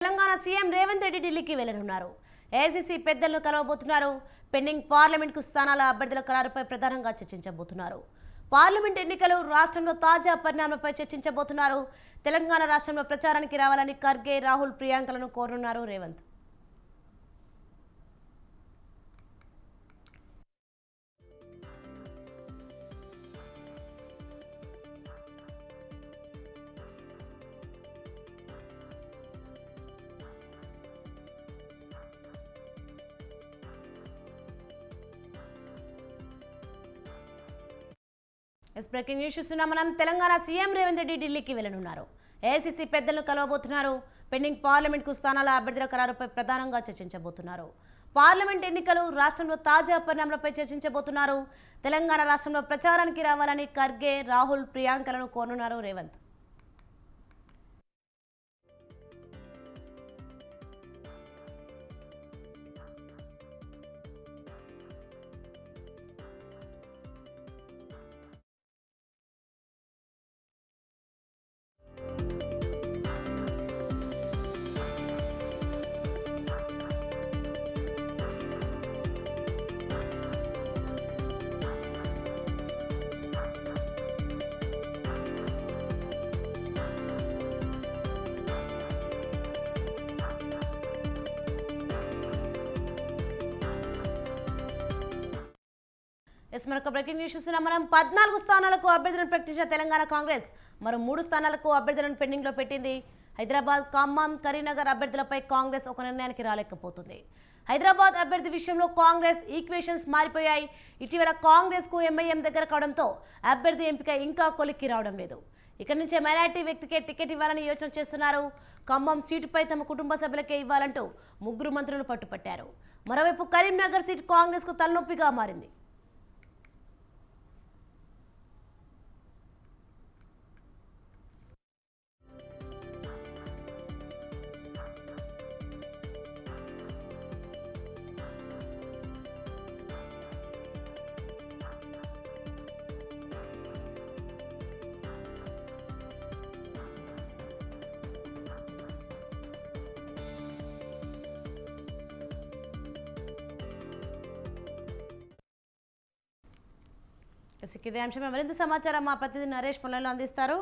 Telangana CM Revanth Reddy ఢిల్లీకి వెళ్లనున్నారు. AICC పెద్దలను కలవబోతున్నారు. Pending పార్లమెంట్కు స్థానాల అభ్యర్థుల ఖరారుపై ప్రధానంగా చర్చించబోతున్నారు. పార్లమెంట్ ఎన్నికలు రాష్ట్రంలో తాజా పరిణామాలపై చర్చించబోతున్నారు. తెలంగాణ రాష్ట్రంలో ప్రచారానికి రావాలని ఖర్గే, రాహుల్, ప్రియాంకలను కోరనున్నారు రేవంత్. బ్రేకింగ్ న్యూస్ చూస్తున్నాం మనం. తెలంగాణ సీఎం రేవంత్ రెడ్డి ఢిల్లీకి వెళ్లనున్నారు. ఏఐసీసీ పెద్దలను కలవబోతున్నారు. పెండింగ్ పార్లమెంట్కు స్థానాల అభ్యర్థుల ఖరారుపై ప్రధానంగా చర్చించబోతున్నారు. పార్లమెంట్ ఎన్నికలు రాష్ట్రంలో తాజా పరిణామాలపై చర్చించబోతున్నారు. తెలంగాణ రాష్ట్రంలో ప్రచారానికి రావాలని ఖర్గే, రాహుల్, ప్రియాంకలను కోరనున్నారు రేవంత్. మరొక బ్రేకింగ్ న్యూస్ చూస్తున్నాం మనం. 14 స్థానాలకు అభ్యర్థులను ప్రకటించిన తెలంగాణ కాంగ్రెస్ మరో 3 స్థానాలకు అభ్యర్థులను పెండింగ్లో పెట్టింది. హైదరాబాద్, ఖమ్మం, కరీంనగర్ అభ్యర్థులపై కాంగ్రెస్ ఒక నిర్ణయానికి రాలేకపోతుంది. హైదరాబాద్ అభ్యర్థి విషయంలో కాంగ్రెస్ ఈక్వేషన్స్ మారిపోయాయి. ఇటీవల కాంగ్రెస్కు ఎంఐఎం దగ్గర కావడంతో అభ్యర్థి ఎంపిక ఇంకా కొలిక్కి రావడం లేదు. ఇక్కడి నుంచే మైనారిటీ వ్యక్తికే టికెట్ ఇవ్వాలని యోచన చేస్తున్నారు. ఖమ్మం సీటుపై తమ కుటుంబ సభ్యులకే ఇవ్వాలంటూ 3 మంత్రులు పట్టుపట్టారు. మరోవైపు కరీంనగర్ సీటు కాంగ్రెస్కు తలనొప్పిగా మారింది. ఇదే అంశమే మరింత సమాచారం మా ప్రతినిధి నరేష్ ఫోన్లో అందిస్తారు.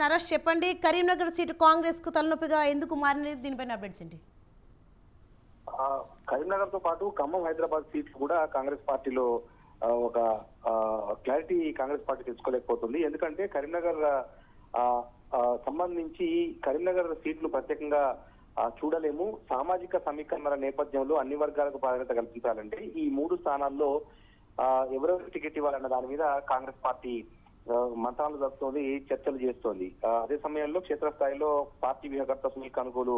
నరేష్, చెప్పండి, కరీంనగర్ సీటు కాంగ్రెస్ కు తలనొప్పిగా ఎందుకు మారింది? దీనిపైన అప్డేట్స్ ఏంటి? కరీంనగర్ తో పాటు ఖమ్మం, హైదరాబాద్ సీట్లు కూడా కాంగ్రెస్ పార్టీలో ఒక క్లారిటీ కాంగ్రెస్ పార్టీ తెచ్చుకోలేకపోతుంది. ఎందుకంటే కరీంనగర్ సంబంధించి కరీంనగర్ సీట్లు ప్రత్యేకంగా చూడలేము. సామాజిక సమీకరణల నేపథ్యంలో అన్ని వర్గాలకు ప్రాధాన్యత కల్పించాలంటే ఈ 3 స్థానాల్లో ఎవరెవరికి టికెట్ ఇవ్వాలన్న దాని మీద కాంగ్రెస్ పార్టీ మంత్రాలు జరుపుతోంది, చర్చలు చేస్తోంది. అదే సమయంలో క్షేత్రస్థాయిలో పార్టీ వ్యూహకర్త సునీల్ కనుగోలు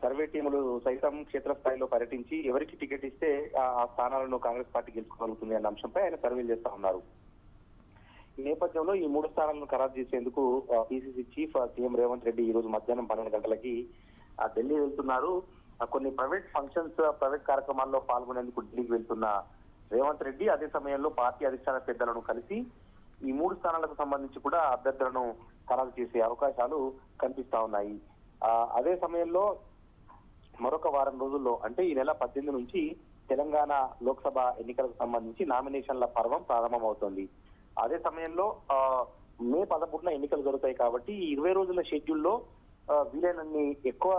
సర్వే టీములు సైతం క్షేత్రస్థాయిలో పర్యటించి ఎవరికి టికెట్ ఇస్తే ఆ స్థానాలను కాంగ్రెస్ పార్టీ గెలుచుకోగలుగుతుంది అన్న అంశంపై ఆయన సర్వేలు చేస్తా ఉన్నారు. ఈ నేపథ్యంలో ఈ 3 స్థానాలను ఖరారు చేసేందుకు PCC chief CM Revanth Reddy ఈ రోజు మధ్యాహ్నం 12 గంటలకి ఢిల్లీ వెళ్తున్నారు. కొన్ని ప్రైవేట్ ఫంక్షన్స్, ప్రైవేట్ కార్యక్రమాల్లో పాల్గొనేందుకు ఢిల్లీకి వెళ్తున్న రేవంత్ రెడ్డి అదే సమయంలో పార్టీ అధిష్టాన పెద్దలను కలిసి ఈ 3 స్థానాలకు సంబంధించి కూడా అభ్యర్థులను ఖరారు చేసే అవకాశాలు కనిపిస్తా ఉన్నాయి. అదే సమయంలో మరొక వారం రోజుల్లో అంటే ఈ నెల 18 నుంచి తెలంగాణ లోక్సభ ఎన్నికలకు సంబంధించి నామినేషన్ల పర్వం ప్రారంభమవుతోంది. అదే సమయంలో మే 11న ఎన్నికలు జరుగుతాయి కాబట్టి ఈ 20 రోజుల షెడ్యూల్లో వీలైనన్ని ఎక్కువ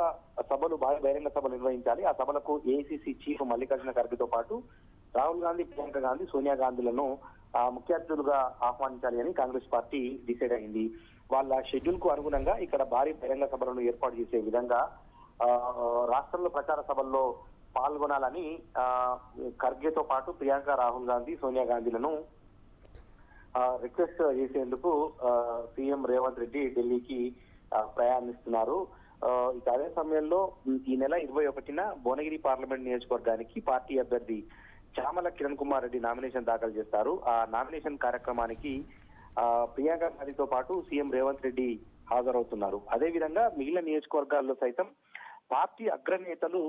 సభలు, బహిరంగ సభలు నిర్వహించాలి. ఆ సభలకు ఏఐసీసీ చీఫ్ మల్లికార్జున ఖర్గేతో పాటు రాహుల్ గాంధీ, ప్రియాంక గాంధీ, సోనియా గాంధీలను ముఖ్య అతిథులుగా ఆహ్వానించాలి అని కాంగ్రెస్ పార్టీ డిసైడ్ అయింది. వాళ్ళ షెడ్యూల్ కు అనుగుణంగా ఇక్కడ భారీ బహిరంగ సభలను ఏర్పాటు చేసే విధంగా రాష్ట్రంలో ప్రచార సభల్లో పాల్గొనాలని ఖర్గేతో పాటు ప్రియాంక, రాహుల్ గాంధీ, సోనియా గాంధీలను రిక్వెస్ట్ చేసేందుకు సీఎం రేవంత్ రెడ్డి ఢిల్లీకి ప్రయాణిస్తున్నారు. ఇక అదే సమయంలో ఈ నెల 21న భువనగిరి పార్లమెంట్ నియోజకవర్గానికి పార్టీ అభ్యర్థి చామల కిరణ్ కుమార్ రెడ్డి నామినేషన్ దాఖలు చేస్తారు. ఆ నామినేషన్ కార్యక్రమానికి ప్రియాంక గాంధీతో పాటు సీఎం రేవంత్ రెడ్డి హాజరవుతున్నారు. అదే విధంగా మిగిలిన నియోజకవర్గాల్లో సైతం పార్టీ అగ్రనేతలు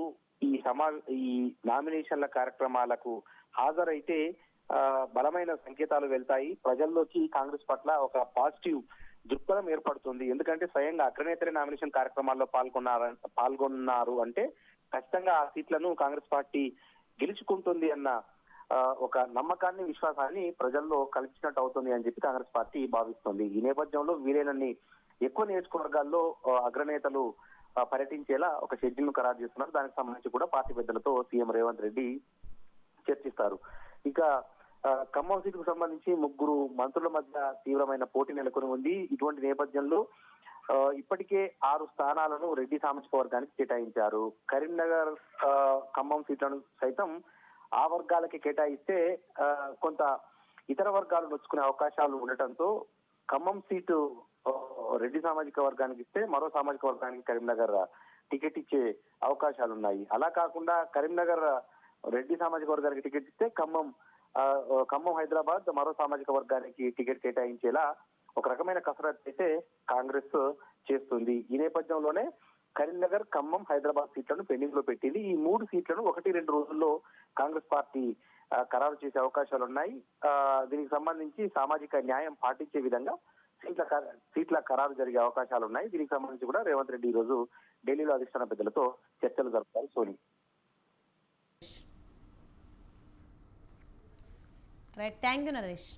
ఈ నామినేషన్ల కార్యక్రమాలకు హాజరైతే బలమైన సంకేతాలు వెళ్తాయి. ప్రజల్లోకి కాంగ్రెస్ పట్ల ఒక పాజిటివ్ దృక్పథం ఏర్పడుతుంది. ఎందుకంటే స్వయంగా అగ్రనేతలే నామినేషన్ కార్యక్రమాల్లో పాల్గొన్నారు అంటే ఖచ్చితంగా ఆ సీట్లను కాంగ్రెస్ పార్టీ గెలుచుకుంటుంది అన్న ఒక నమ్మకాన్ని, విశ్వాసాన్ని ప్రజల్లో కల్పించినట్టు అవుతుంది అని చెప్పి కాంగ్రెస్ పార్టీ భావిస్తుంది. ఈ నేపథ్యంలో వీలైనన్ని ఎక్కువ నియోజకవర్గాల్లో అగ్రనేతలు పర్యటించేలా ఒక షెడ్యూల్ ను ఖరారు చేస్తున్నారు. దానికి సంబంధించి కూడా పార్టీ పెద్దలతో సీఎం రేవంత్ రెడ్డి చర్చిస్తారు. ఇక ఖమ్మం సీటుకు సంబంధించి 3 మంత్రుల మధ్య తీవ్రమైన పోటీ నెలకొని ఉంది. ఇటువంటి నేపథ్యంలో ఇప్పటికే 6 స్థానాలను రెడ్డి సామాజిక వర్గానికి కేటాయించారు. కరీంనగర్ ఖమ్మం సీట్లను సైతం ఆ వర్గాలకి కేటాయిస్తే కొంత ఇతర వర్గాలు నొచ్చుకునే అవకాశాలు ఉండటంతో ఖమ్మం సీటు రెడ్డి సామాజిక వర్గానికి ఇస్తే మరో సామాజిక వర్గానికి కరీంనగర్ టికెట్ ఇచ్చే అవకాశాలు ఉన్నాయి. అలా కాకుండా కరీంనగర్ రెడ్డి సామాజిక వర్గానికి టికెట్ ఇస్తే ఖమ్మం హైదరాబాద్ మరో సామాజిక వర్గానికి టికెట్ కేటాయించేలా ఒక రకమైన కసరత్తు అయితే కాంగ్రెస్ చేస్తుంది. ఈ నేపథ్యంలోనే కరీంనగర్, ఖమ్మం, హైదరాబాద్ సీట్లను పెండింగ్ లో పెట్టింది. ఈ 3 సీట్లను 1-2 రోజుల్లో కాంగ్రెస్ పార్టీ ఖరారు చేసే అవకాశాలు ఉన్నాయి. దీనికి సంబంధించి సామాజిక న్యాయం పాటించే విధంగా సీట్ల ఖరారు జరిగే అవకాశాలు ఉన్నాయి. దీనికి సంబంధించి కూడా రేవంత్ రెడ్డి ఈ రోజు ఢిల్లీలో అధిష్టాన పెద్దలతో చర్చలు జరుపుతారు. Soni. Right, thank you Naresh.